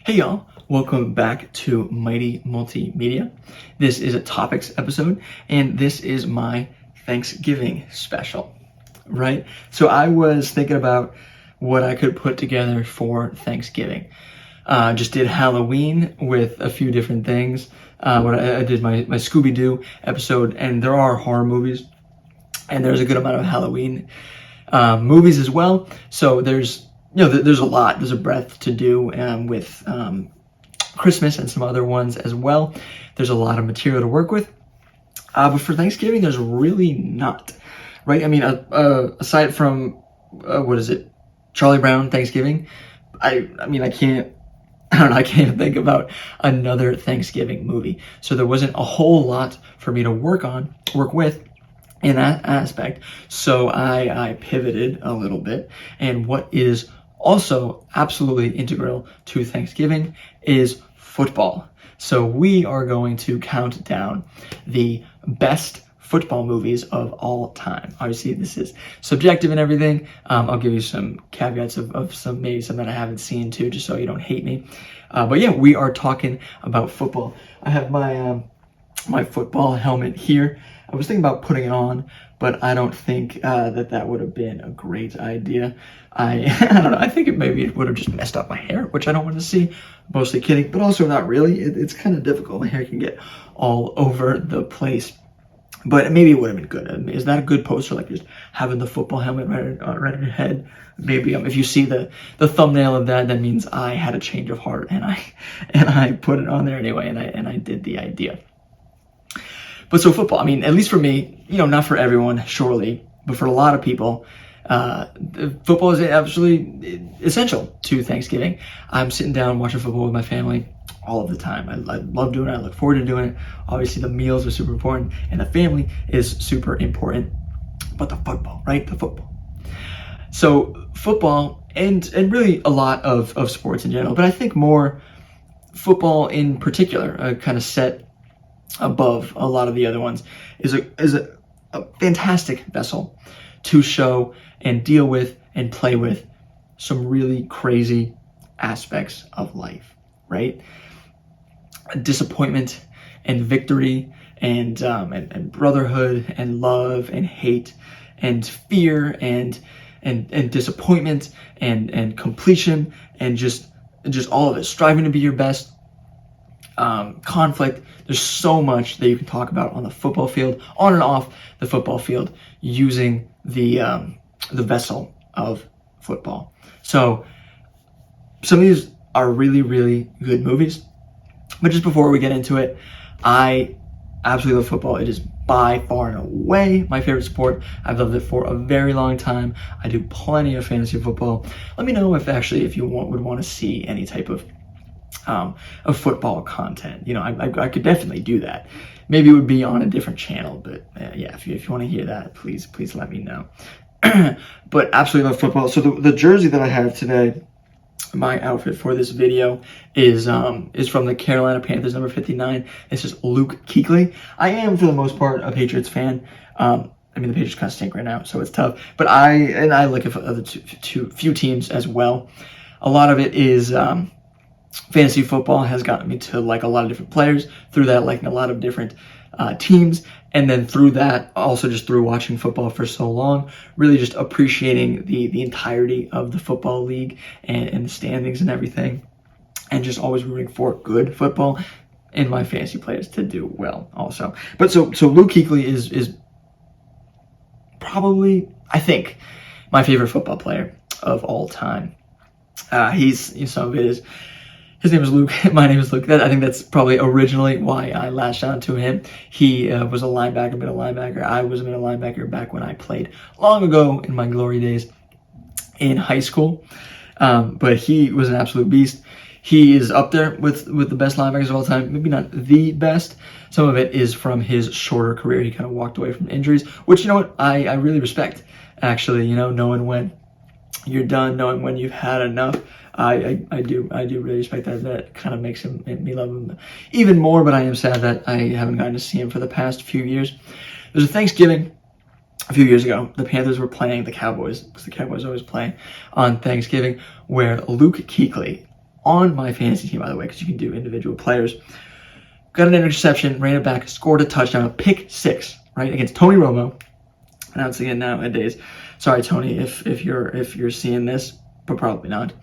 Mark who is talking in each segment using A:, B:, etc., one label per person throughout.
A: Hey y'all, welcome back to Mighty Multimedia. This is a topics episode, and this is my Thanksgiving special, right? So I was thinking about what I could put together for Thanksgiving. Just did Halloween with a few different things. I did my Scooby-Doo episode, and there are horror movies, and there's a good amount of Halloween movies as well. So there's a lot. There's a breadth to do with Christmas and some other ones as well. There's a lot of material to work with. But for Thanksgiving, there's really not, right? I mean, aside from, Charlie Brown Thanksgiving, I can't even think about another Thanksgiving movie. So there wasn't a whole lot for me to work with in that aspect. So I pivoted a little bit, and what is also absolutely integral to Thanksgiving is football. So we are going to count down the best football movies of all time. Obviously, this is subjective and everything. I'll give you some caveats of some that I haven't seen too, just so you don't hate me. But yeah, we are talking about football. I have my football helmet here. I was thinking about putting it on, but I don't think that would have been a great idea. I don't know. I think it would have just messed up my hair, which I don't want to see. Mostly kidding, but also not really. It's kind of difficult. My hair can get all over the place. But maybe it would have been good. Is that a good poster? Like just having the football helmet right on your head? Maybe if you see the thumbnail of that means I had a change of heart and I put it on there anyway, and I did the idea. But so football, I mean, at least for me, not for everyone, surely, but for a lot of people, football is absolutely essential to Thanksgiving. I'm sitting down watching football with my family all of the time. I love doing it. I look forward to doing it. Obviously, the meals are super important, and the family is super important. But the football, right? The football. So football, and really a lot of sports in general, but I think more football in particular, kind of set above a lot of the other ones, is a fantastic vessel to show and deal with and play with some really crazy aspects of life, right? Disappointment and victory and brotherhood and love and hate and fear and disappointment and completion and just all of it, striving to be your best. Conflict. There's so much that you can talk about on the football field, on and off the football field, using the vessel of football. So some of these are really, really good movies. But just before we get into it, I absolutely love football. It is by far and away my favorite sport. I've loved it for a very long time. I do plenty of fantasy football. Let me know if you would want to see any type of football content. I could definitely do that. Maybe it would be on a different channel, but yeah, if you want to hear that, please let me know. But absolutely love football. So the jersey that I have today, my outfit for this video, is from the Carolina Panthers, number 59. This is Luke Kuechly. I am, for the most part, a Patriots fan. The Patriots kind of stink right now, so it's tough. But I look at other few teams as well. A lot of it is fantasy football has gotten me to like a lot of different players, through that liking a lot of different teams, and then through that also just through watching football for so long, really just appreciating the entirety of the football league and the standings and everything, and just always rooting for good football and my fantasy players to do well also. But so Luke Kuechly is probably, I think, my favorite football player of all time. Some of it is, his name is Luke. My name is Luke. I think that's probably originally why I latched on to him. He was a linebacker, middle linebacker. I was a middle linebacker back when I played long ago in my glory days in high school. But he was an absolute beast. He is up there with the best linebackers of all time. Maybe not the best. Some of it is from his shorter career. He kind of walked away from injuries, which, I really respect, actually, knowing when you're done, knowing when you've had enough. I do really respect that. That kind of makes me love him even more, but I am sad that I haven't gotten to see him for the past few years. There's a Thanksgiving a few years ago. The Panthers were playing the Cowboys, because the Cowboys always play on Thanksgiving, where Luke Kuechly, on my fantasy team, by the way, because you can do individual players. Got an interception, ran it back, scored a touchdown, a pick six, right, against Tony Romo. Announcing it nowadays. Sorry, Tony, if you're seeing this, but probably not.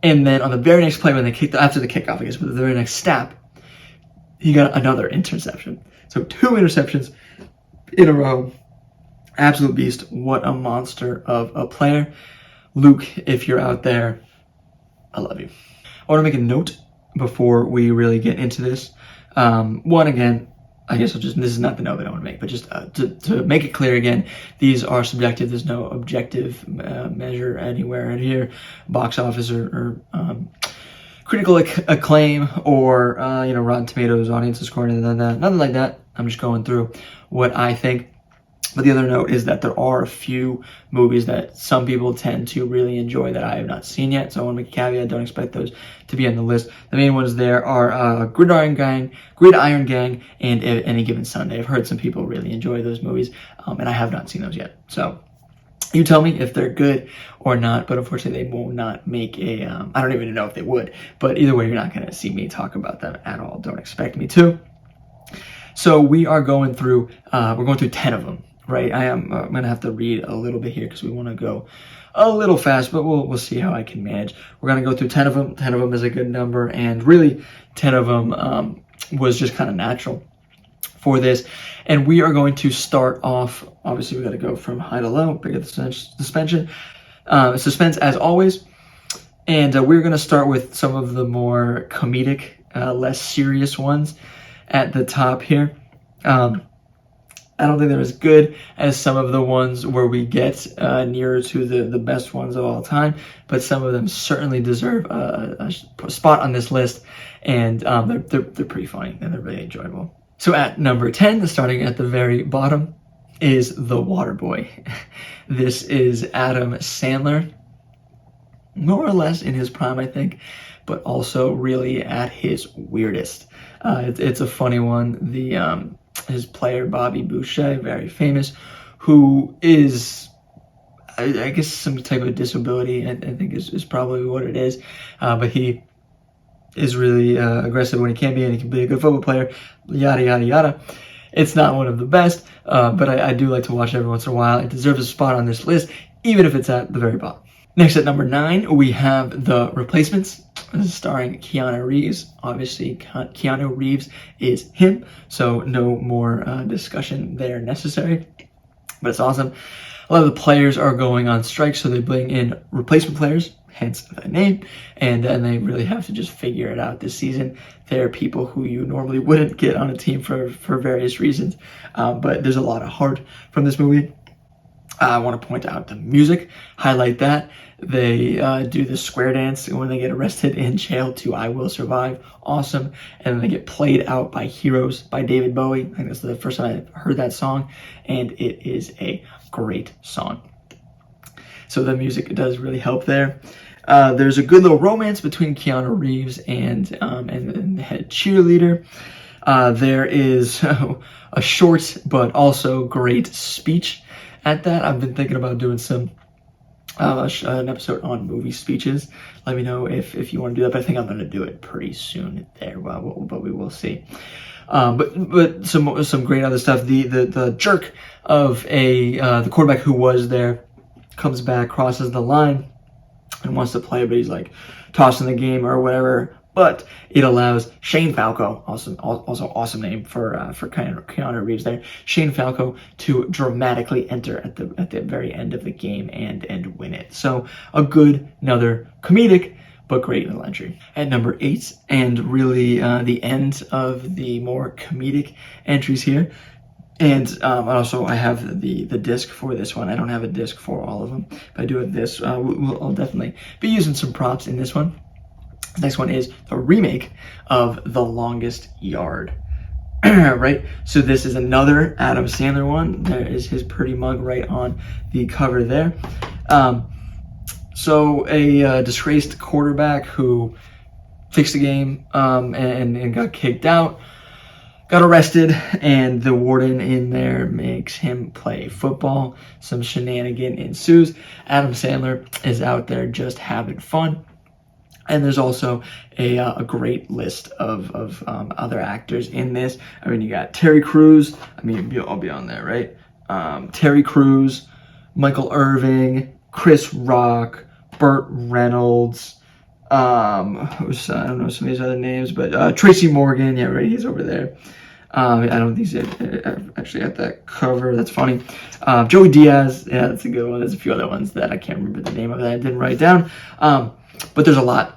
A: And then on the very next play, when they kicked after the kickoff, I guess, but the very next snap, he got another interception. So 2 interceptions in a row. Absolute beast. What a monster of a player. Luke, if you're out there, I love you. I want to make a note before we really get into this. One, again, I guess this is not the note that I want to make, but just to make it clear again, these are subjective. There's no objective measure anywhere in here, box office or critical acclaim or Rotten Tomatoes audience score, nothing like that. I'm just going through what I think. But the other note is that there are a few movies that some people tend to really enjoy that I have not seen yet. So I want to make a caveat. Don't expect those to be on the list. The main ones there are Gridiron Gang, and Any Given Sunday. I've heard some people really enjoy those movies, and I have not seen those yet. So you tell me if they're good or not, but unfortunately they will not make a, I don't even know if they would, but either way, you're not going to see me talk about them at all. Don't expect me to. So we are going through, we're going through 10 of them. Right, I'm going to have to read a little bit here because we want to go a little fast, but we'll see how I can manage. We're going to go through 10 of them. 10 of them is a good number, and really 10 of them was just kind of natural for this. And we are going to start off, obviously we got to go from high to low, pick up the suspense as always. And we're going to start with some of the more comedic, less serious ones at the top here. I don't think they're as good as some of the ones where we get nearer to the best ones of all time, but some of them certainly deserve a spot on this list, and they're pretty funny and they're really enjoyable. So at number 10, starting at the very bottom, is The Waterboy. This is Adam Sandler, more or less in his prime, I think, but also really at his weirdest. It's a funny one. His player, Bobby Boucher, very famous, who is, I guess, some type of disability, I think is probably what it is. But he is really aggressive when he can be, and he can be a good football player, yada, yada, yada. It's not one of the best, but I do like to watch it every once in a while. It deserves a spot on this list, even if it's at the very bottom. Next, at number 9, we have The Replacements. This is starring Keanu Reeves. Obviously, Keanu Reeves is him, so no more discussion there necessary. But it's awesome. A lot of the players are going on strike, so they bring in replacement players, hence the name, and then they really have to just figure it out this season. There are people who you normally wouldn't get on a team for various reasons, but there's a lot of heart from this movie. I want to point out the music, highlight that. They do the square dance when they get arrested in jail to I Will Survive. Awesome. And then they get played out by Heroes by David Bowie. I think that's the first time I heard that song, and it is a great song. So the music does really help there. There's a good little romance between Keanu Reeves and the head cheerleader. There is a short but also great speech at that. I've been thinking about doing an episode on movie speeches. Let me know if you want to do that, but I think I'm going to do it pretty soon there, but we will see. But some great other stuff. The jerk of the quarterback who was there comes back, crosses the line, and wants to play, but he's like tossing the game or whatever. But it allows Shane Falco, also awesome name for Keanu Reeves there, Shane Falco to dramatically enter at the very end of the game and win it. So another comedic but great little entry. At number 8, and really the end of the more comedic entries here. And also I have the disc for this one. I don't have a disc for all of them, but I do have this. I'll definitely be using some props in this one. Next one is the remake of The Longest Yard. Right? So this is another Adam Sandler one. There is his pretty mug right on the cover there. So a disgraced quarterback who fixed the game and got kicked out, got arrested, and the warden in there makes him play football. Some shenanigan ensues. Adam Sandler is out there just having fun. And there's also a great list of other actors in this. I mean, you got Terry Crews. I mean, I'll be on there, right? Terry Crews, Michael Irving, Chris Rock, Burt Reynolds. I don't know some of these other names, but Tracy Morgan. Yeah, right. He's over there. I don't think he's actually at that cover. That's funny. Joey Diaz. Yeah, that's a good one. There's a few other ones that I can't remember the name of that I didn't write down. But there's a lot.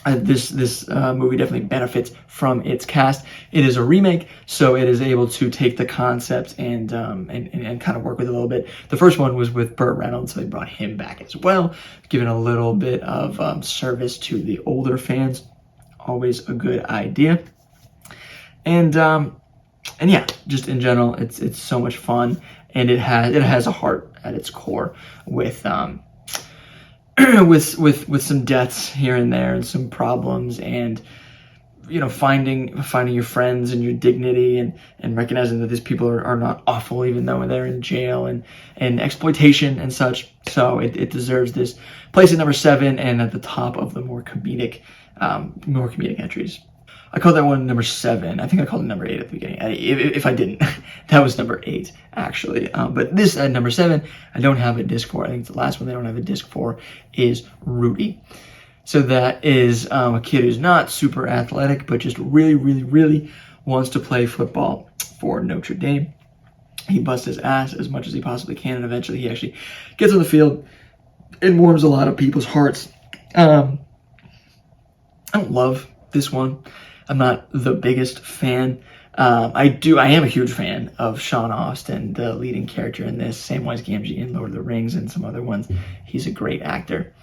A: This movie definitely benefits from its cast. It is a remake, so it is able to take the concept and kind of work with it a little bit. The first one was with Burt Reynolds, so they brought him back as well, giving a little bit of service to the older fans. Always a good idea. And yeah, just in general, it's so much fun, and it has a heart at its core with with some deaths here and there and some problems, and finding your friends and your dignity, and recognizing that these people are not awful even though they're in jail and exploitation and such. So it deserves this place at number 7 and at the top of the more comedic entries. I called that one number 7. I think I called it number 8 at the beginning. If I didn't, that was number 8, actually. But this at number 7, I don't have a disc for. I think the last one they don't have a disc for is Rudy. So that is a kid who's not super athletic, but just really, really, really wants to play football for Notre Dame. He busts his ass as much as he possibly can, and eventually he actually gets on the field and warms a lot of people's hearts. I don't love this one. I'm not the biggest fan. I am a huge fan of Sean Astin, the leading character in this, Samwise Gamgee in Lord of the Rings and some other ones. He's a great actor.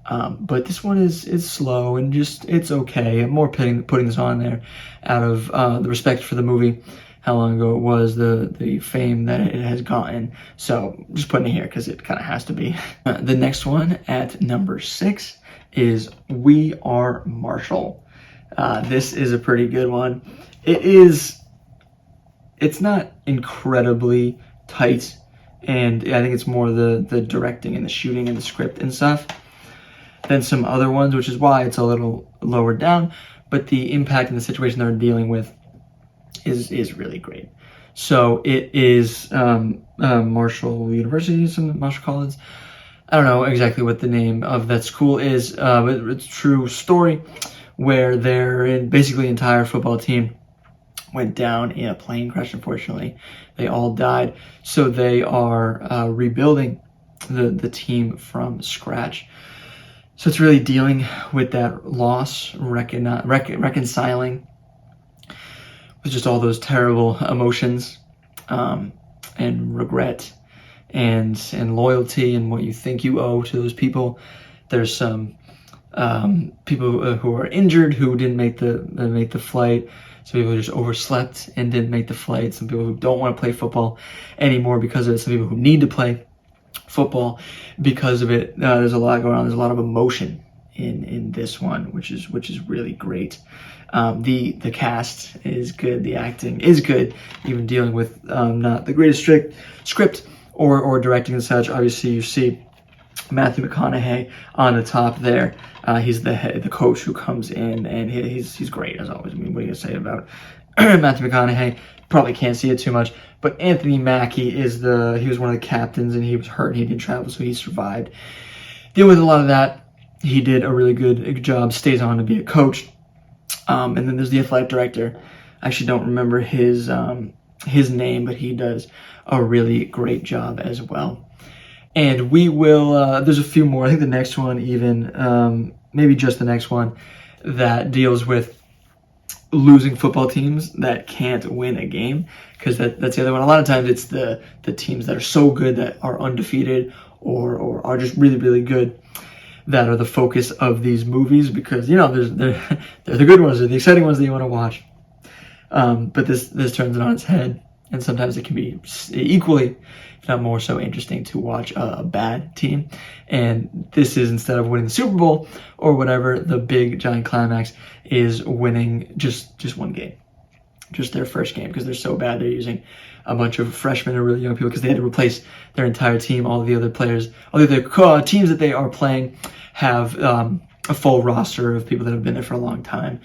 A: But this one is slow and just, it's okay. I'm more putting this on there out of the respect for the movie, how long ago it was, the fame that it has gotten. So just putting it here because it kind of has to be. The next one at number 6 is We Are Marshall. This is a pretty good one. It's not incredibly tight, and I think it's more the directing and the shooting and the script and stuff than some other ones, which is why it's a little lower down, but the impact and the situation they're dealing with is really great. So it is Marshall University, some Marshall College. I don't know exactly what the name of that school is, but it's a true story where basically entire football team went down in a plane crash, unfortunately. They all died. So they are rebuilding the team from scratch. So it's really dealing with that loss, reconciling with just all those terrible emotions, and regret and loyalty and what you think you owe to those people. There's some people who are injured who didn't make the flight. Some people who just overslept and didn't make the flight. Some people who don't want to play football anymore because of it. Some people who need to play football because of it. There's a lot going on. There's a lot of emotion in this one, which is really great. The cast is good. The acting is good. Even dealing with not the greatest script or directing and such. Obviously, you see Matthew McConaughey on the top there. He's the coach who comes in, and he's great as always. I mean, what are you gonna say about Matthew McConaughey? Probably can't see it too much, but Anthony Mackie he was one of the captains, and he was hurt and he didn't travel, so he survived. Dealing with a lot of that, he did a really good job. Stays on to be a coach, and then there's the athletic director. I actually don't remember his name, but he does a really great job as well. And we will, there's a few more. I think the next one even, maybe just the next one, that deals with losing football teams that can't win a game. Because that's the other one. A lot of times it's the teams that are so good that are undefeated or are just really, really good that are the focus of these movies. Because, they're the good ones. They're the exciting ones that you want to watch. But this turns it on its head. And sometimes it can be equally, if not more so, interesting to watch a bad team. And this is, instead of winning the Super Bowl or whatever, the big giant climax is winning just one game. Just their first game, because they're so bad. They're using a bunch of freshmen or really young people because they had to replace their entire team. All of the other players, all the other teams that they are playing have a full roster of people that have been there for a long time,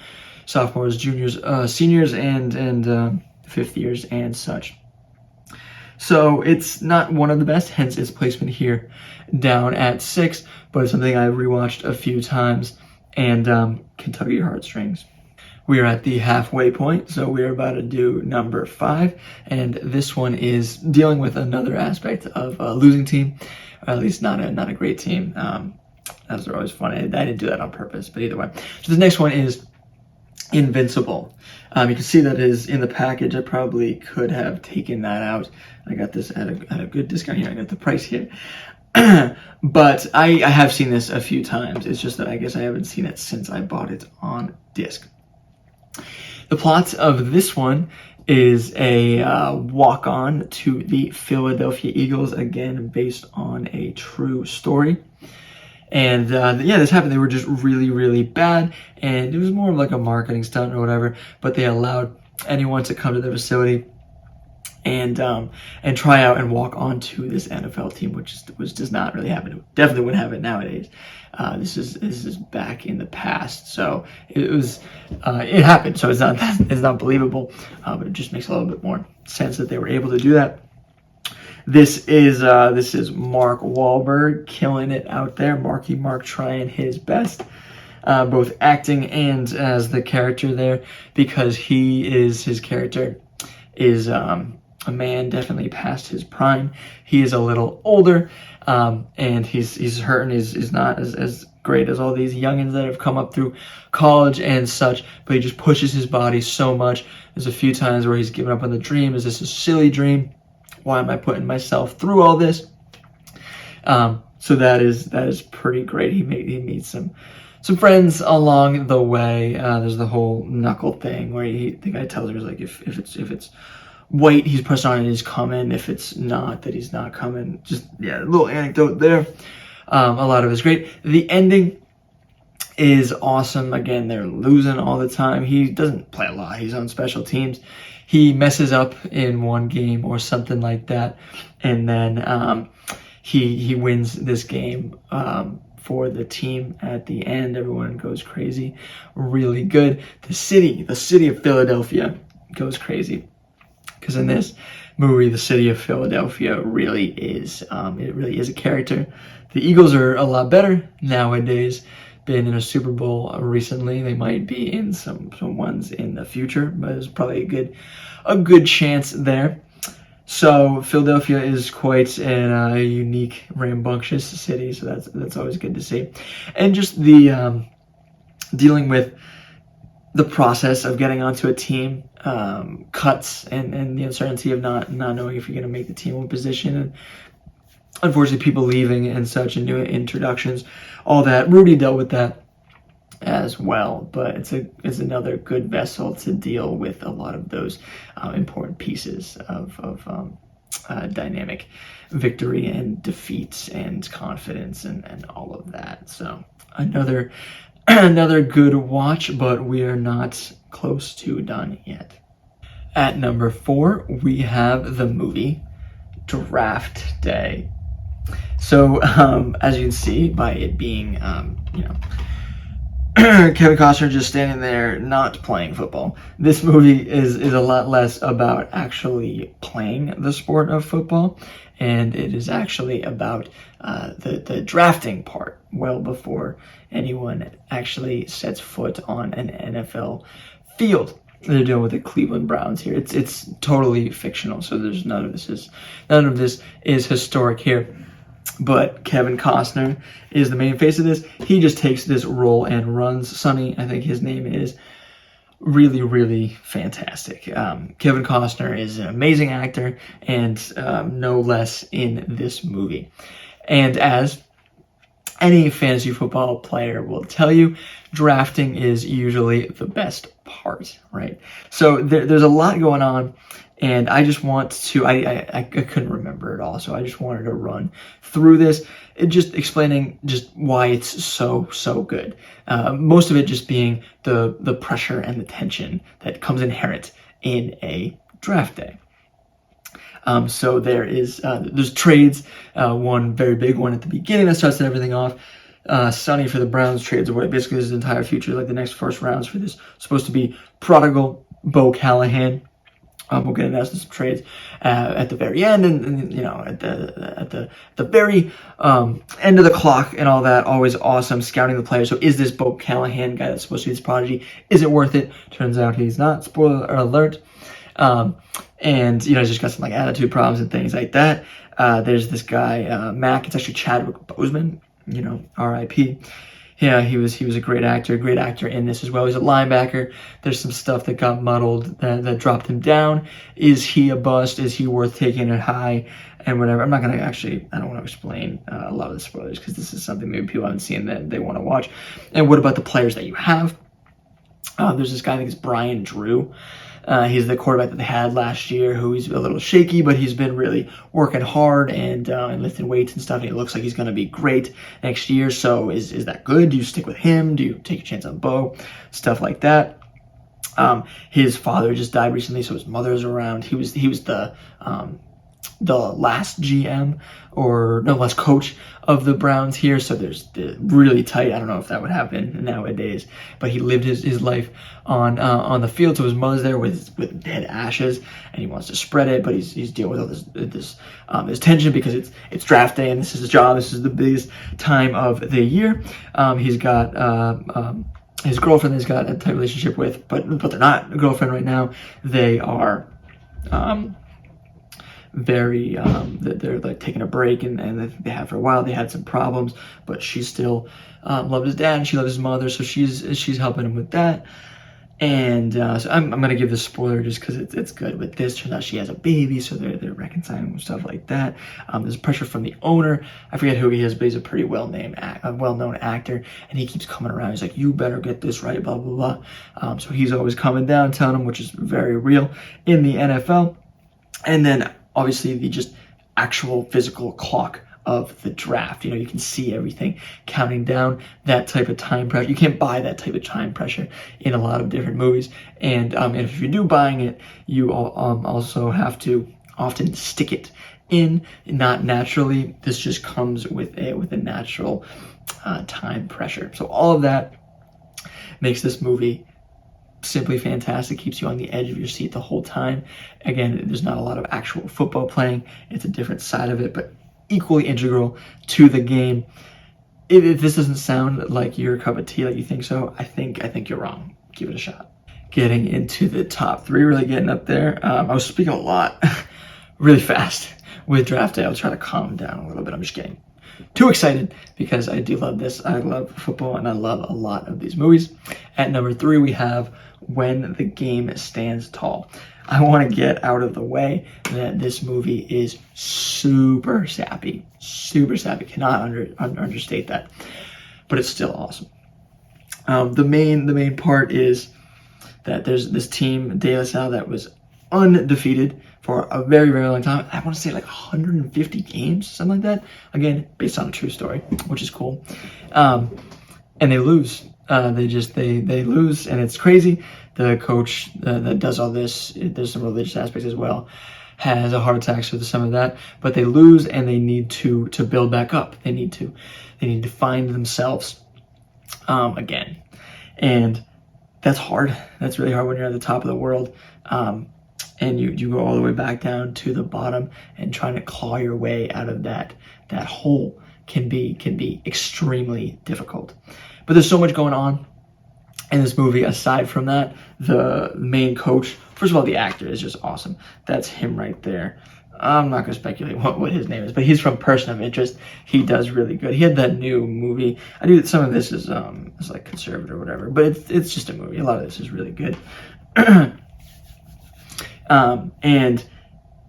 A: sophomores, juniors, seniors, and fifth years and such. So it's not one of the best, hence its placement here down at 6, but it's something I rewatched a few times and can tug at your heartstrings. We are at the halfway point, so we are about to do number 5, and this one is dealing with another aspect of a losing team, or at least not a great team. Those are always fun. I didn't do that on purpose, but either way. So the next one is Invincible. You can see that is in the package. I probably could have taken that out. I got this at a good discount here. I got the price here. But I have seen this a few times. It's just that I guess I haven't seen it since I bought it on disc. The plot of this one is a walk-on to the Philadelphia Eagles, again based on a true story. And yeah, this happened. They were just really, really bad, and it was more of like a marketing stunt or whatever. But they allowed anyone to come to their facility and try out and walk onto this NFL team, which does not really happen. It definitely wouldn't happen nowadays. This is back in the past, so it happened. So it's not believable, but it just makes a little bit more sense that they were able to do that. This is Mark Wahlberg killing it out there. Marky Mark trying his best, both acting and as the character there, because his character is a man definitely past his prime. He is a little older, and he's hurt and is not as great as all these youngins that have come up through college and such, but he just pushes his body so much. There's a few times where he's given up on the dream. Is this a silly dream? Why am I putting myself through all this? So that is pretty great. He meets some friends along the way. There's the whole knuckle thing where the guy tells her, like, if it's white, he's pressed on and he's coming. If it's not, that he's not coming. Just, yeah, a little anecdote there. A lot of it's great. The ending is awesome. Again, they're losing all the time. He doesn't play a lot. He's on special teams. He messes up in one game or something like that, and then he wins this game for the team at the end. Everyone goes crazy. Really good. The city of Philadelphia goes crazy, because in this movie, the city of Philadelphia really is a character. The Eagles are a lot better nowadays. Been in a Super Bowl recently. They might be in some ones in the future, but there's probably a good chance there. So Philadelphia is quite a unique, rambunctious city, so that's always good to see. And just the dealing with the process of getting onto a team, cuts, and the uncertainty of not knowing if you're going to make the team one position, and unfortunately people leaving and such, and new introductions, all that. Rudy dealt with that as well, but it's another good vessel to deal with a lot of those important pieces of dynamic victory and defeats and confidence and all of that. So another good watch, but we are not close to done yet. At number 4, we have the movie Draft Day. So as you can see by it being Kevin Costner just standing there not playing football, this movie is a lot less about actually playing the sport of football, and it is actually about the drafting part, well before anyone actually sets foot on an NFL field. They're dealing with the Cleveland Browns here. It's totally fictional, so there's none of this is historic here. But Kevin Costner is the main face of this. He just takes this role and runs. Sonny, I think his name is, really, really fantastic. Kevin Costner is an amazing actor, and no less in this movie. And as any fantasy football player will tell you, drafting is usually the best part, right? So there's a lot going on, and I just want to, I couldn't remember it all, so I just wanted to run through this, just explaining just why it's so good. Most of it just being the pressure and the tension that comes inherent in a draft day. So there's trades, one very big one at the beginning that starts everything off. Sonny for the Browns trades away basically his entire future, like the next first rounds for this supposed to be prodigal Bo Callahan. We'll get into some trades at the very end, and you know, at the very end of the clock and all that. Always awesome scouting the players. So is this Bo Callahan guy that's supposed to be this prodigy? Is it worth it? Turns out he's not. Spoiler alert. And you know, he's just got some like attitude problems and things like that. There's this guy Mac. It's actually Chadwick Boseman. You know, R.I.P. Yeah, he was a great actor in this as well. He's a linebacker. There's some stuff that got muddled that dropped him down. Is he a bust? Is he worth taking it high? And whatever. I don't want to explain a lot of the spoilers because this is something maybe people haven't seen that they want to watch. And what about the players that you have? There's this guy, I think it's Brian Drew. He's the quarterback that they had last year, who he's a little shaky, but he's been really working hard and lifting weights and stuff. And it looks like he's going to be great next year. So is that good? Do you stick with him? Do you take a chance on Bo? Stuff like that. His father just died recently, so his mother's around. He was the last GM or no last coach of the Browns here, so there's really tight. I don't know if that would happen nowadays, but he lived his life on the field. So his mother's there with dead ashes, and he wants to spread it, but he's dealing with all this tension because it's draft day and this is his job. This is the biggest time of the year. He's got his girlfriend that he's got a tight relationship with, but they're not a girlfriend right now. They are they're like taking a break, and they have for a while. They had some problems, but she still loved his dad and she loved his mother, so she's helping him with that. And so I'm gonna give this spoiler just because it's good. With this, turns out she has a baby, so they're reconciling and stuff like that. There's pressure from the owner. I forget who he is, but he's a pretty well-known actor, and he keeps coming around. He's like, "You better get this right," blah blah blah. So he's always coming down, telling him, which is very real in the NFL. And then obviously the just actual physical clock of the draft. You know, you can see everything counting down, that type of time pressure. You can't buy that type of time pressure in a lot of different movies. And if you do buying it, you also have to often stick it in, not naturally. This just comes with a natural time pressure. So all of that makes this movie simply fantastic, keeps you on the edge of your seat the whole time. Again, there's not a lot of actual football playing. It's a different side of it, but equally integral to the game. If this doesn't sound like your cup of tea, like you think so, I think you're wrong. Give it a shot. Getting into the top three, really getting up there. I was speaking a lot really fast with draft day. I was trying to calm down a little bit. I'm just getting too excited because I do love this. I love football and I love a lot of these movies. At number 3, we have When the Game Stands Tall. I want to get out of the way that this movie is super sappy. Super sappy. Cannot understate that. But it's still awesome. The main part is that there's this team, De La Salle, that was undefeated for a very, very long time. I want to say like 150 games, something like that. Again, based on a true story, which is cool. And they lose. They lose, and it's crazy. The coach that does all this, there's some religious aspects as well, has a heart attack, so there's some of that. But they lose, and they need to build back up. They need to find themselves again, and that's hard. That's really hard when you're at the top of the world. And you go all the way back down to the bottom, and trying to claw your way out of that hole can be extremely difficult. But there's so much going on in this movie. Aside from that, the main coach, first of all, the actor is just awesome. That's him right there. I'm not going to speculate what his name is, but he's from Person of Interest. He does really good. He had that new movie. I knew that some of this is like conservative or whatever, but it's just a movie. A lot of this is really good. And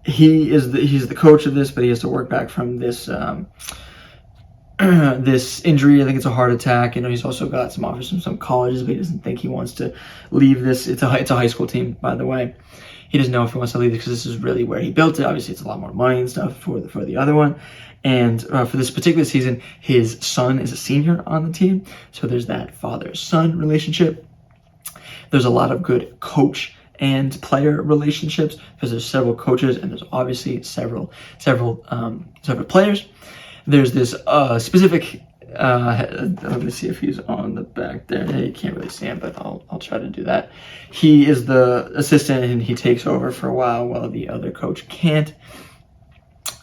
A: he's the coach of this, but he has to work back from this this injury. I think it's a heart attack. You know, he's also got some offers from some colleges, but he doesn't think he wants to leave this. It's a high school team, by the way. He doesn't know if he wants to leave it because this is really where he built it. Obviously, it's a lot more money and stuff for the other one. And for this particular season, his son is a senior on the team, so there's that father-son relationship. There's a lot of good coach and player relationships because there's several coaches and there's obviously several players. There's this specific Let me see if he's on the back there. Yeah, you can't really see him, but I'll try to do that. He is the assistant, and he takes over for a while the other coach can't.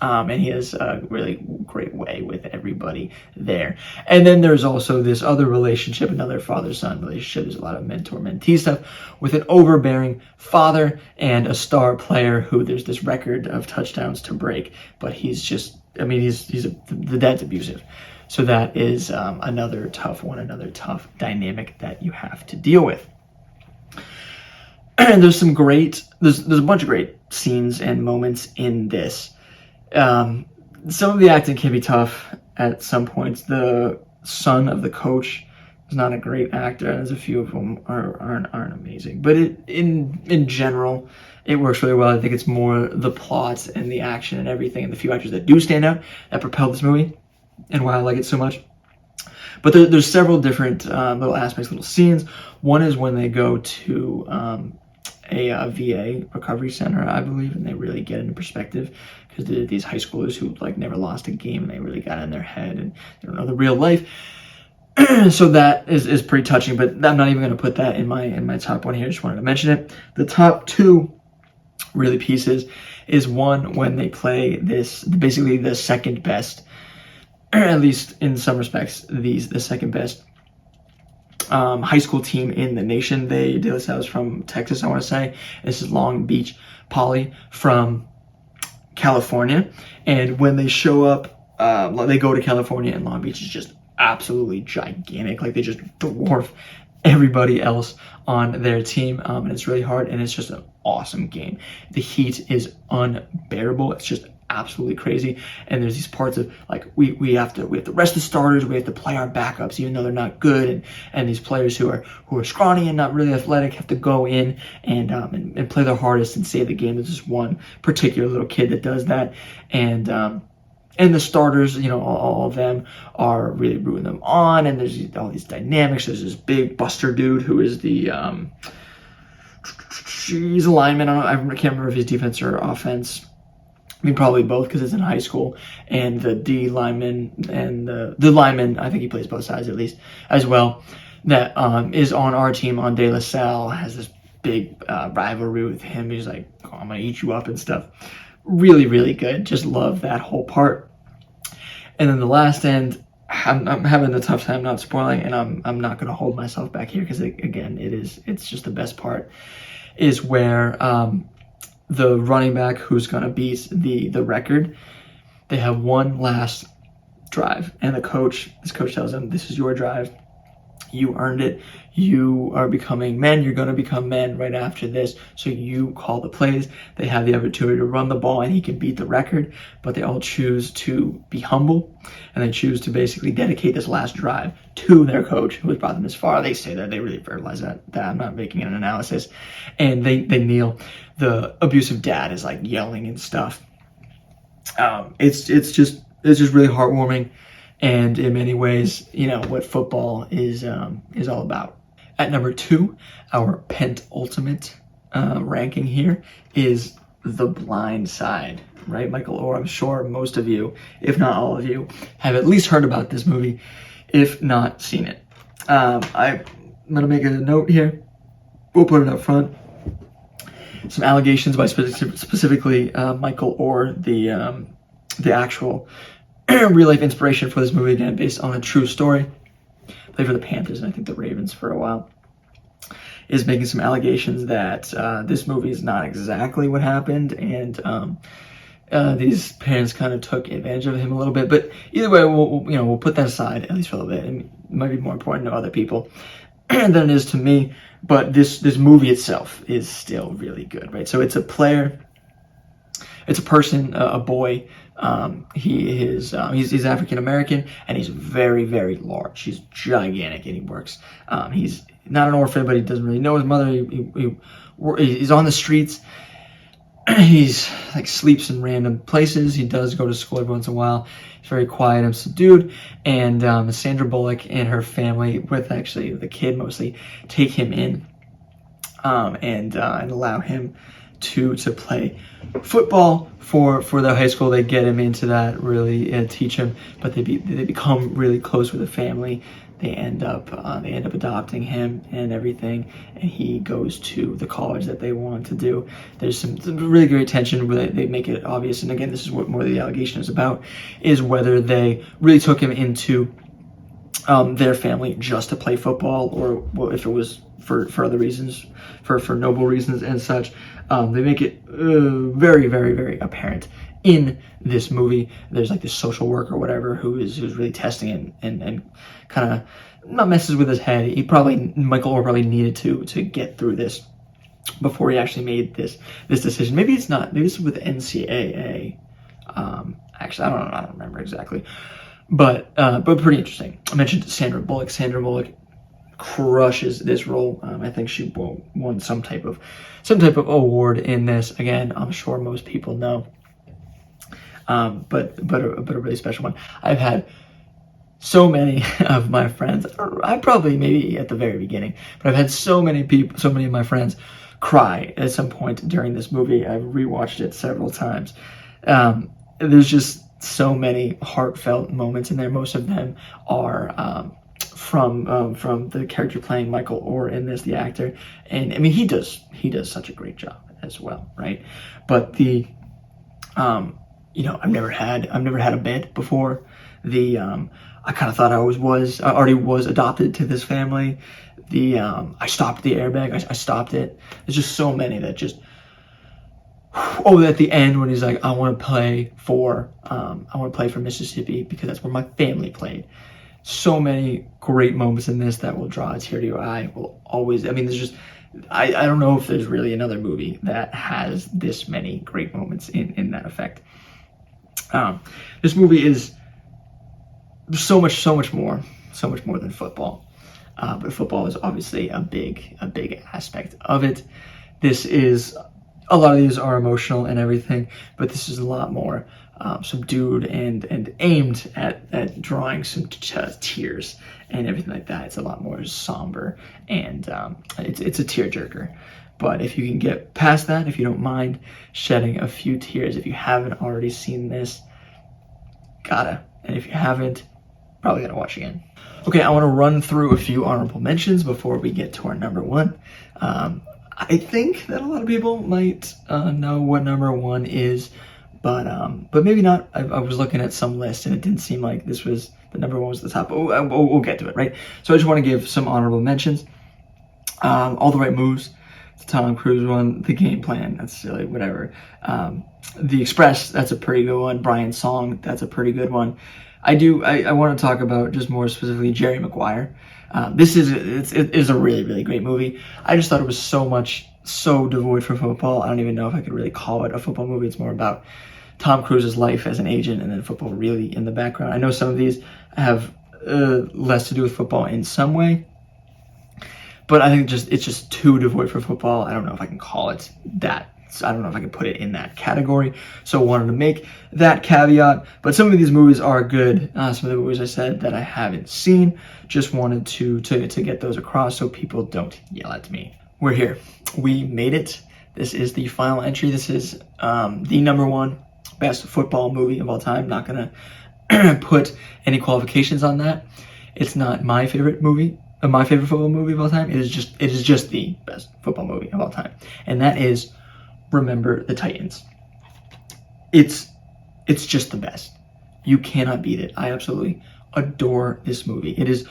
A: And he has a really great way with everybody there. And then there's also this other relationship, another father-son relationship. There's a lot of mentor-mentee stuff with an overbearing father and a star player who there's this record of touchdowns to break, but he's just, I mean, the dad's abusive. So that is another tough one, another tough dynamic that you have to deal with. And there's a bunch of great scenes and moments in this. Some of the acting can be tough at some points. The son of the coach is not a great actor, and there's a few of them aren't amazing. But in general, it works really well. I think it's more the plots and the action and everything, and the few actors that do stand out that propel this movie, and why I like it so much. But there's several different little aspects, little scenes. One is when they go to a VA recovery center, I believe, and they really get into perspective, because they're these high schoolers who like never lost a game, and they really got in their head and they don't know the real life. So that is pretty touching, but I'm not even going to put that in my top one here. I just wanted to mention it. The top two really pieces is one when they play this, basically the second best, at least in some respects, the second best high school team in the nation. De La Salle is from Texas, I want to say. This is Long Beach Poly from California. And when they show up, they go to California, and Long Beach is just absolutely gigantic. Like, they just dwarf everybody else on their team, and it's really hard, and it's just an awesome game. The heat is unbearable. It's just absolutely crazy. And there's these parts of like we have to rest the starters, we have to play our backups even though they're not good, and these players who are scrawny and not really athletic have to go in and play their hardest and save the game. There's this one particular little kid that does that, and the starters, you know, all of them are really rooting them on, and there's all these dynamics. There's this big Buster dude who is the he's a lineman. I can't remember if he's defense or offense. I mean, probably both, because it's in high school. And the D lineman and the lineman, I think he plays both sides at least, as well, that is on our team on De La Salle, has this big rivalry with him. He's like, oh, I'm going to eat you up and stuff. Really, really good. Just love that whole part. And then the last end, I'm having a tough time not spoiling, and I'm not going to hold myself back here, because again, it's just the best part, is where the running back who's going to beat the record, they have one last drive, and this coach tells them, this is your drive, you earned it, you are becoming men, you're going to become men right after this, so you call the plays. They have the opportunity to run the ball, and he can beat the record, but they all choose to be humble, and they choose to basically dedicate this last drive to their coach who has brought them this far. They say that, they really verbalize that I'm not making an analysis, and they kneel. The abusive dad is like yelling and stuff. It's just really heartwarming, and in many ways, you know, what football is all about. At number 2, our penultimate ranking here is The Blind Side, right? Michael Oher, I'm sure most of you, if not all of you, have at least heard about this movie, if not seen it. I'm going to make a note here. We'll put it up front. Some allegations by specifically Michael Oher, the actual real-life inspiration for this movie, again, based on a true story. Played for the Panthers and I think the Ravens for a while, is making some allegations that this movie is not exactly what happened, and these parents kind of took advantage of him a little bit. But either way, we'll put that aside, at least for a little bit. It might be more important to other people than it is to me. But this movie itself is still really good, right? So it's a player, it's a person, a boy. He's African American, and he's very, very large. He's gigantic, and he works. He's not an orphan, but he doesn't really know his mother. He's on the streets. He's like sleeps in random places. He does go to school every once in a while. He's very quiet and subdued. And Sandra Bullock and her family, with actually the kid mostly, take him in and allow him to play football for their high school. They get him into that, really teach him, but they become really close with the family. They end up adopting him and everything, and he goes to the college that they want to do. There's some really great tension where they make it obvious, and again, this is what more the allegation is about, is whether they really took him into their family just to play football, or if it was for other reasons, for noble reasons and such. They make it very, very, very apparent in this movie. There's like this social worker or whatever who's really testing it and kind of not messes with his head. Michael Oher probably needed to get through this before he actually made this decision. Maybe it's not. Maybe it's with NCAA. Actually, I don't remember exactly. But pretty interesting. I mentioned Sandra Bullock. Sandra Bullock crushes this role. I think she won some type of award in this. Again, I'm sure most people know. But a really special one. I've had so many of my friends, I probably maybe at the very beginning, but I've had so many of my friends cry at some point during this movie. I've rewatched it several times. There's just so many heartfelt moments in there. Most of them are from the character playing Michael Oher in this, the actor, and I mean he does such a great job as well, right? But I've never had a bed before. I kind of thought I already was adopted to this family. I stopped the airbag. I stopped it. There's just so many that just. Oh, at the end when he's like, I want to play for Mississippi because that's where my family played. So many great moments in this that will draw a tear to your eye. Will always. I mean, there's just. I don't know if there's really another movie that has this many great moments in that effect. This movie is so much more than football. But football is obviously a big aspect of it. A lot of these are emotional and everything, but this is a lot more subdued and aimed at drawing some tears and everything like that. It's a lot more somber, and it's a tearjerker. But if you can get past that, if you don't mind shedding a few tears, if you haven't already seen this, gotta. And if you haven't, probably gotta watch again. Okay, I want to run through a few honorable mentions before we get to our number one. I think that a lot of people might know what number one is, but maybe not. I was looking at some list and it didn't seem like this was the number one was the top. But we'll get to it, right? So I just want to give some honorable mentions. All the Right Moves, the Tom Cruise one. The Game Plan, that's silly, whatever. The Express, that's a pretty good one. Brian's Song, that's a pretty good one. I want to talk about just more specifically Jerry Maguire. This is a really, really great movie. I just thought it was so devoid from football. I don't even know if I could really call it a football movie. It's more about Tom Cruise's life as an agent and then football really in the background. I know some of these have less to do with football in some way, but I think it's just too devoid from football. I don't know if I can call it that. So I don't know if I can put it in that category. So I wanted to make that caveat. But some of these movies are good. Some of the movies I said that I haven't seen, just wanted to get those across so people don't yell at me. We're here. We made it. This is the final entry. This is the number one best football movie of all time. Not gonna put any qualifications on that. It's not my favorite movie. My favorite football movie of all time. It is just the best football movie of all time, and that is Remember the Titans. It's just the best. You cannot beat it. I absolutely adore this movie. It is.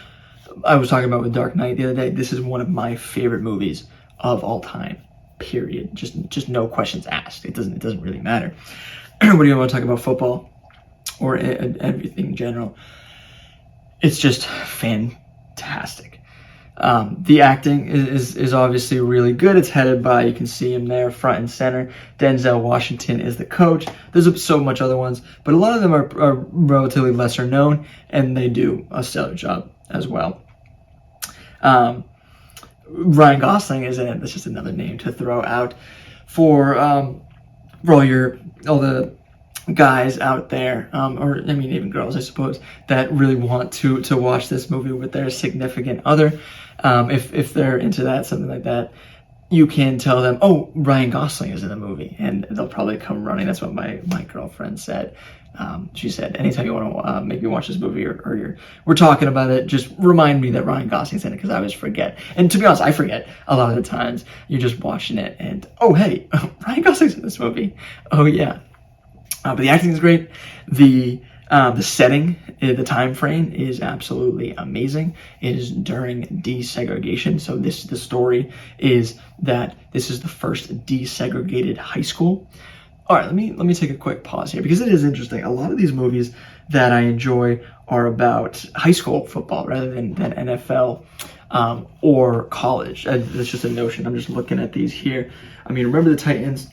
A: I was talking about with Dark Knight the other day. This is one of my favorite movies of all time. Period. Just no questions asked. It doesn't really matter. What do you want to talk about football or everything in general? It's just fantastic. The acting is obviously really good. It's headed by, you can see him there front and center. Denzel Washington is the coach. There's so much other ones, but a lot of them are relatively lesser known, and they do a stellar job as well. Ryan Gosling is in it. That's just another name to throw out for all the guys out there, or I mean even girls, I suppose, that really want to watch this movie with their significant other. If they're into that, something like that, you can tell them, oh, Ryan Gosling is in the movie, and they'll probably come running. That's what my girlfriend said. She said, anytime you want to make me watch this movie or we're talking about it, just remind me that Ryan Gosling's in it, because I always forget. And to be honest, I forget a lot of the times. You're just watching it and, oh, hey, Ryan Gosling's in this movie. Oh, yeah. But the acting is great. The setting, the time frame is absolutely amazing. It is during desegregation. So the story is that this is the first desegregated high school. All right, let me take a quick pause here, because it is interesting. A lot of these movies that I enjoy are about high school football rather than NFL or college. That's just a notion. I'm just looking at these here. I mean, Remember the Titans,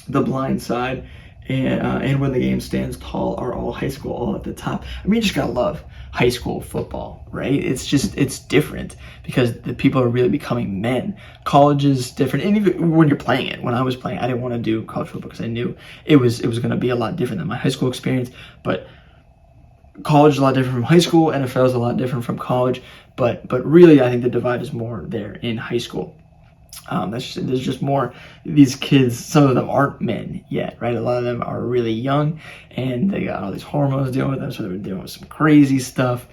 A: The Blind Side, and When the Game Stands Tall are all high school, all at the top. I mean, you just gotta love high school football, right? It's different because the people are really becoming men. College is different, and even when you're playing it, when I was playing, I didn't want to do college football because I knew it was going to be a lot different than my high school experience. But college is a lot different from high school. NFL is a lot different from college. But really, I think the divide is more there in high school. There's just more, these kids, some of them aren't men yet, right? A lot of them are really young, and they got all these hormones dealing with them, so they're dealing with some crazy stuff.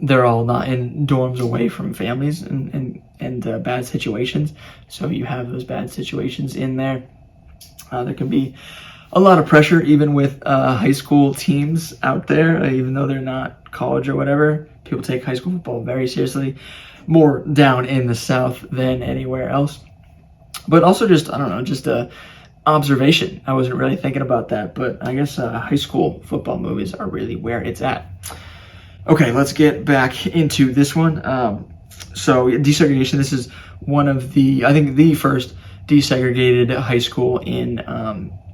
A: They're all not in dorms away from families and bad situations, so you have those bad situations in there. There can be a lot of pressure even with high school teams out there, even though they're not college or whatever. People take high school football very seriously, more down in the South than anywhere else. But also just, I don't know, just a observation. I wasn't really thinking about that, but I guess high school football movies are really where it's at. Okay, let's get back into this one. So desegregation, this is one of the, I think the first desegregated high school in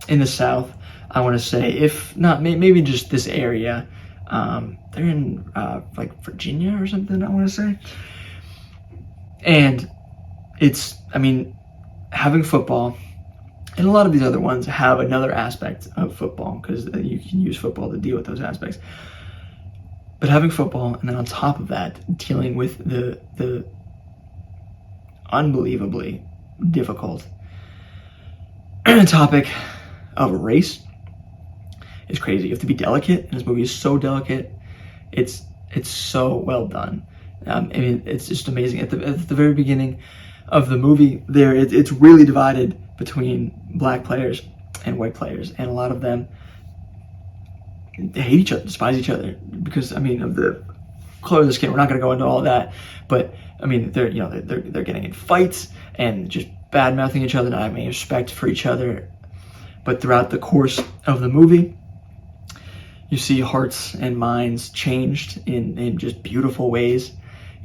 A: the South, I want to say, if not, maybe just this area. They're in like Virginia or something, I want to say. And it's, I mean, having football, and a lot of these other ones have another aspect of football, because you can use football to deal with those aspects. But having football, and then on top of that, dealing with the unbelievably difficult topic of race is crazy. You have to be delicate, and this movie is so delicate. It's so well done. I mean, it's just amazing. At the very beginning of the movie, it's really divided between black players and white players, and a lot of them hate each other, despise each other, because, I mean, of the color of the skin. We're not going to go into all of that, but I mean, they're getting in fights and just bad mouthing each other, not having any respect for each other. But throughout the course of the movie, you see hearts and minds changed in just beautiful ways.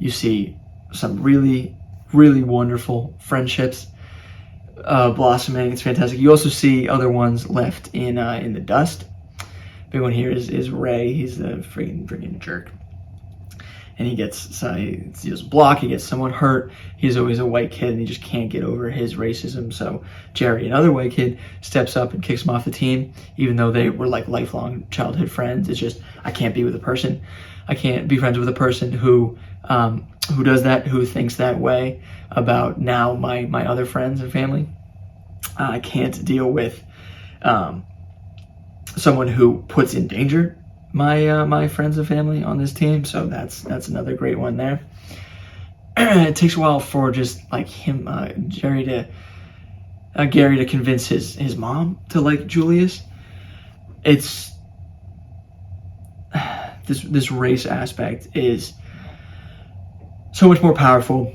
A: You see some really, really wonderful friendships blossoming. It's fantastic. You also see other ones left in the dust. Big one here is Ray. He's the freaking jerk. And he doesn't block, he gets someone hurt. He's always a white kid, and he just can't get over his racism. So Jerry, another white kid, steps up and kicks him off the team, even though they were like lifelong childhood friends. It's just, I can't be with a person. I can't be friends with a person who does that, who thinks that way about now my other friends and family. I can't deal with someone who puts in danger my friends and family on this team. So that's another great one there. It takes a while for just like him, Gary to convince his mom to like Julius. It's this race aspect is so much more powerful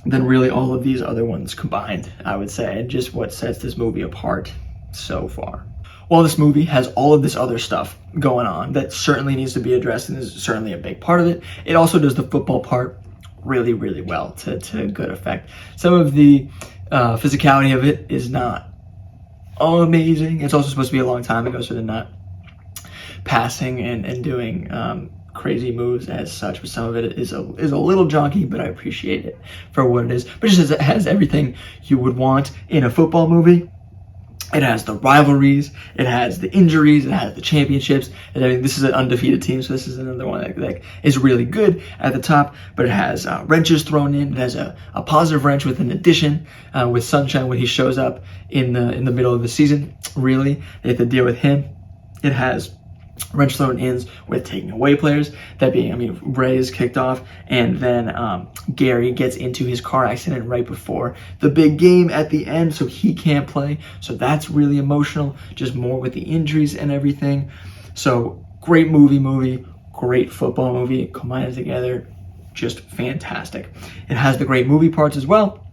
A: than really all of these other ones combined, I would say, and just what sets this movie apart so far. While this movie has all of this other stuff going on that certainly needs to be addressed and is certainly a big part of it, it also does the football part really, really well to good effect. Some of the physicality of it is not amazing. It's also supposed to be a long time ago, so they're not passing and doing crazy moves as such, but some of it is a little junky, but I appreciate it for what it is. But just as it has everything you would want in a football movie, It has the rivalries, it has the injuries, it has the championships, and I mean, this is an undefeated team, so this is another one that is really good at the top, but it has wrenches thrown in. It has a positive wrench with an addition, with Sunshine when he shows up in the middle of the season. Really, they have to deal with him. It has wrench thrown ins with taking away players. That being, I mean, Ray is kicked off, and then Gary gets into his car accident right before the big game at the end, so he can't play. So that's really emotional, just more with the injuries and everything. So great movie, great football movie, combined together, just fantastic. It has the great movie parts as well.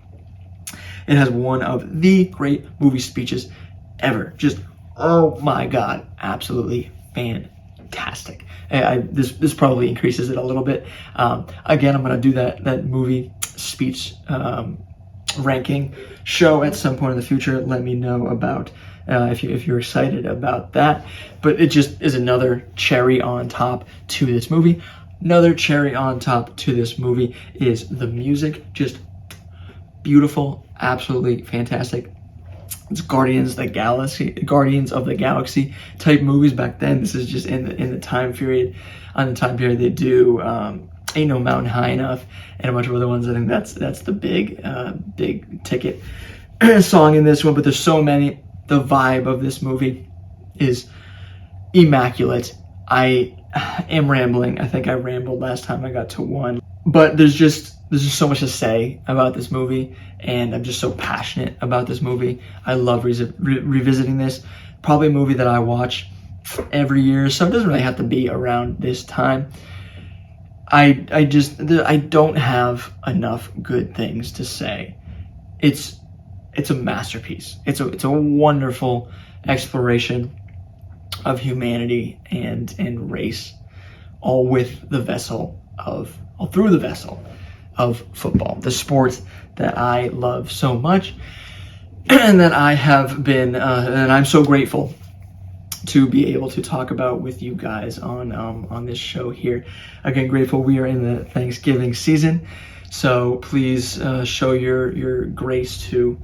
A: It has one of the great movie speeches ever. Just, oh my God, absolutely fantastic. This probably increases it a little bit. Again, I'm going to do that movie speech ranking show at some point in the future. Let me know about if you're excited about that. But it just is another cherry on top to this movie. Another cherry on top to this movie is the music. Just beautiful, absolutely fantastic. It's Guardians of the Galaxy type movies back then. This is just in the time period. On the time period they do Ain't No Mountain High Enough and a bunch of other ones. I think that's the big ticket song in this one. But there's so many. The vibe of this movie is immaculate. I am rambling. I think I rambled last time I got to one. But there's just so much to say about this movie, and I'm just so passionate about this movie. I love revisiting this. Probably a movie that I watch every year, so it doesn't really have to be around this time. I don't have enough good things to say. It's a masterpiece. It's a wonderful exploration of humanity and race, all with the vessel of through the vessel of football, the sport that I love so much, and that I have been, and I'm so grateful to be able to talk about with you guys on this show here. Again, grateful we are in the Thanksgiving season, so please show your grace to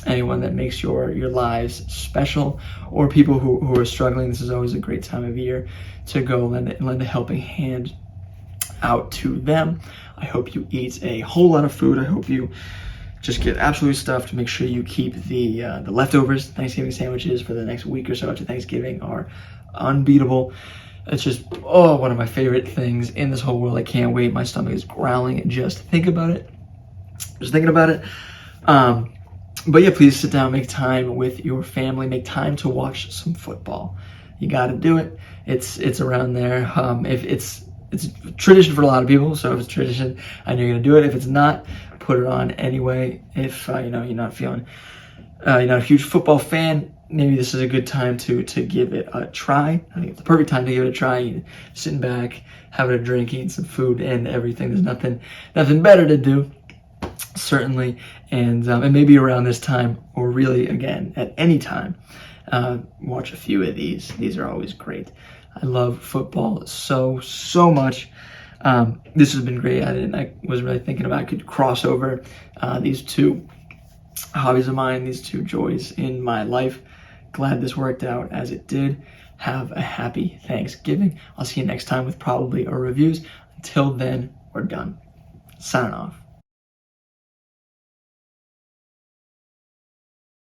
A: anyone that makes your lives special, or people who are struggling. This is always a great time of year to go lend a helping hand out to them. I hope you eat a whole lot of food. I hope you just get absolutely stuffed. Make sure you keep the leftovers. Thanksgiving sandwiches for the next week or so after Thanksgiving are unbeatable. It's just, one of my favorite things in this whole world. I can't wait. My stomach is growling just thinking about it. But yeah, please sit down, make time with your family, make time to watch some football. You got to do it. It's around there. If it's tradition for a lot of people, so if it's tradition, I know you're gonna do it. If it's not, put it on anyway. If you're not feeling, you're not a huge football fan, maybe this is a good time to give it a try. I think it's the perfect time to give it a try. You're sitting back, having a drink, eating some food, and everything. There's nothing better to do, certainly. And maybe around this time, or really again at any time, watch a few of these. These are always great. I love football so much. This has been great. I was really thinking about I could cross over these two hobbies of mine, these two joys in my life. Glad this worked out as it did. Have a happy Thanksgiving. I'll see you next time with probably our reviews. Until then, we're done. Signing off.